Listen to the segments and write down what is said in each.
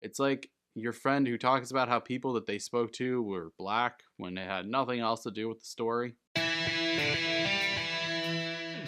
It's like your friend who talks about how people that they spoke to were black when it had nothing else to do with the story.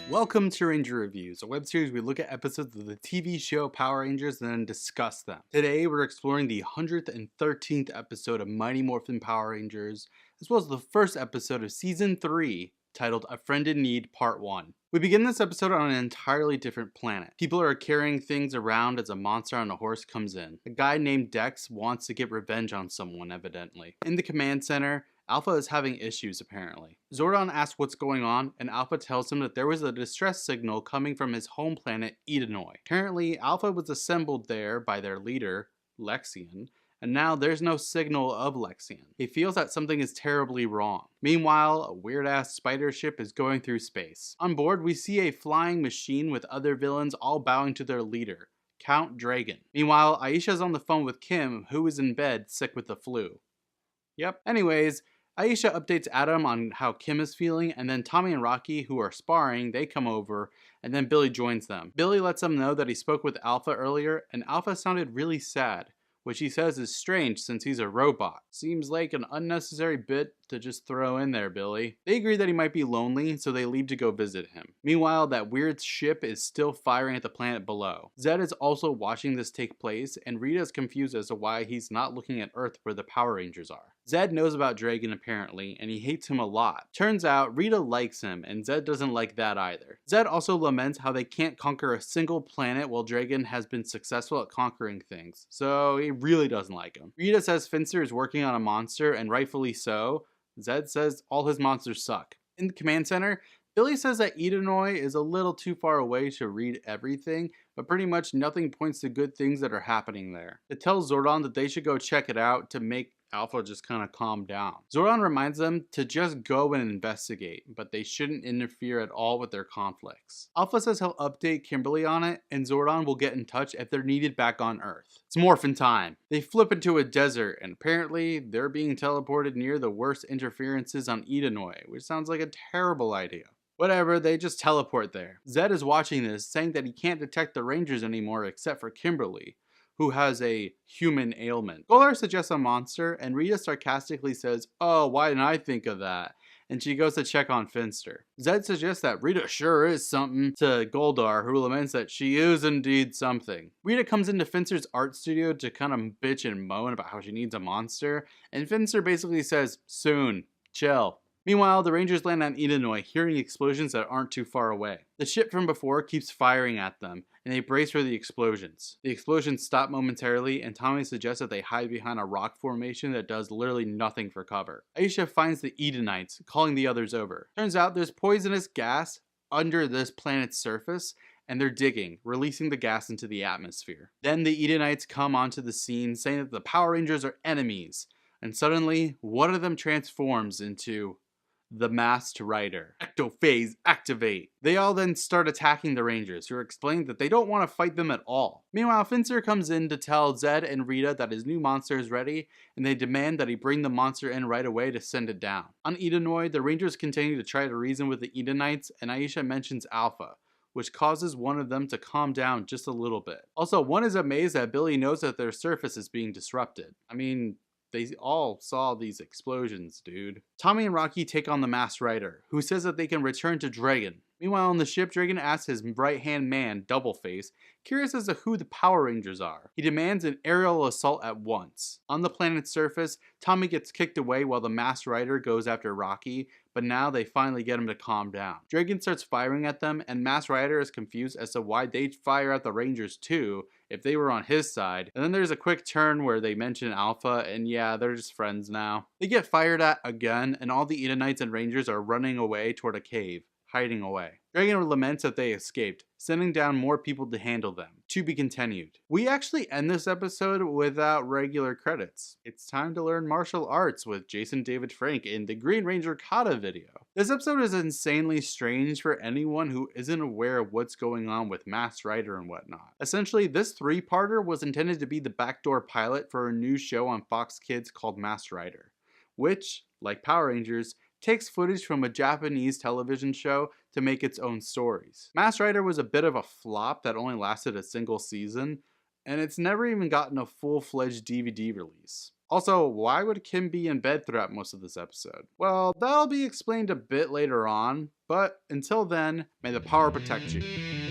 Welcome to Ranger Reviews, a web series where we look at episodes of the TV show Power Rangers and then discuss them. Today we're exploring the 113th episode of Mighty Morphin Power Rangers, as well as the first episode of Season 3, titled A Friend in Need Part 1. We begin this episode on an entirely different planet. People are carrying things around as a monster on a horse comes in. A guy named Dex wants to get revenge on someone, evidently. In the command center, Alpha is having issues apparently. Zordon asks what's going on, and Alpha tells him that there was a distress signal coming from his home planet, Edenoi. Apparently, Alpha was assembled there by their leader, Lexian, and now there's no signal of Lexian. He feels that something is terribly wrong. Meanwhile, a weird-ass spider ship is going through space. On board, we see a flying machine with other villains all bowing to their leader, Count Dragon. Meanwhile, Aisha's on the phone with Kim, who is in bed sick with the flu. Yep. Anyways, Aisha updates Adam on how Kim is feeling, and then Tommy and Rocky, who are sparring, they come over, and then Billy joins them. Billy lets them know that he spoke with Alpha earlier, and Alpha sounded really sad, which he says is strange since he's a robot. Seems like an unnecessary bit to just throw in there, Billy. They agree that he might be lonely, so they leave to go visit him. Meanwhile, that weird ship is still firing at the planet below. Zed is also watching this take place, and Rita is confused as to why he's not looking at Earth where the Power Rangers are. Zed knows about Dragon apparently, and he hates him a lot. Turns out, Rita likes him, and Zed doesn't like that either. Zed also laments how they can't conquer a single planet while Dragon has been successful at conquering things, so he really doesn't like him. Rita says Finster is working on a monster, and rightfully so. Zed says all his monsters suck. In the command center, Billy says that Edenoi is a little too far away to read everything, but pretty much nothing points to good things that are happening there. It tells Zordon that they should go check it out to make Alpha just kind of calm down. Zordon reminds them to just go and investigate, but they shouldn't interfere at all with their conflicts. Alpha says he'll update Kimberly on it, and Zordon will get in touch if they're needed back on Earth. It's morphin' time. They flip into a desert, and apparently they're being teleported near the worst interferences on Edenoi, which sounds like a terrible idea. Whatever, they just teleport there. Zed is watching this, saying that he can't detect the Rangers anymore except for Kimberly, who has a human ailment. Golar suggests a monster, and Rita sarcastically says, "Oh, why didn't I think of that?" And she goes to check on Finster. Zed suggests that Rita sure is something to Goldar, who laments that she is indeed something. Rita comes into Finster's art studio to kind of bitch and moan about how she needs a monster, and Finster basically says, "Soon, chill." Meanwhile, the Rangers land on Edenoi, hearing explosions that aren't too far away. The ship from before keeps firing at them, and they brace for the explosions. The explosions stop momentarily, and Tommy suggests that they hide behind a rock formation that does literally nothing for cover. Aisha finds the Edenites, calling the others over. Turns out there's poisonous gas under this planet's surface, and they're digging, releasing the gas into the atmosphere. Then the Edenites come onto the scene, saying that the Power Rangers are enemies, and suddenly, one of them transforms into the Masked Rider. Ectophase activate. They all then start attacking the Rangers, who are explaining that they don't want to fight them at all. Meanwhile, Finster comes in to tell Zed and Rita that his new monster is ready, and they demand that he bring the monster in right away to send it down. On Edenoi, the Rangers continue to try to reason with the Edenites, and Aisha mentions Alpha, which causes one of them to calm down just a little bit. Also, one is amazed that Billy knows that their surface is being disrupted. I mean, they all saw these explosions, dude. Tommy and Rocky take on the Masked Rider, who says that they can return to Dragon. Meanwhile, on the ship, Dragon asks his right-hand man, Doubleface, curious as to who the Power Rangers are. He demands an aerial assault at once. On the planet's surface, Tommy gets kicked away while the Masked Rider goes after Rocky, but now they finally get him to calm down. Dragon starts firing at them, and Masked Rider is confused as to why they'd fire at the Rangers too, if they were on his side. And then there's a quick turn where they mention Alpha, and yeah, they're just friends now. They get fired at again, and all the Edenites and Rangers are running away toward a cave, hiding away. Dragon laments that they escaped, sending down more people to handle them. To be continued. We actually end this episode without regular credits. It's time to learn martial arts with Jason David Frank in the Green Ranger Kata video. This episode is insanely strange for anyone who isn't aware of what's going on with Masked Rider and whatnot. Essentially, this three-parter was intended to be the backdoor pilot for a new show on Fox Kids called Masked Rider, which, like Power Rangers, takes footage from a Japanese television show to make its own stories. Masked Rider was a bit of a flop that only lasted a single season, and it's never even gotten a full-fledged DVD release. Also, why would Kim be in bed throughout most of this episode? Well, that'll be explained a bit later on, but until then, may the power protect you.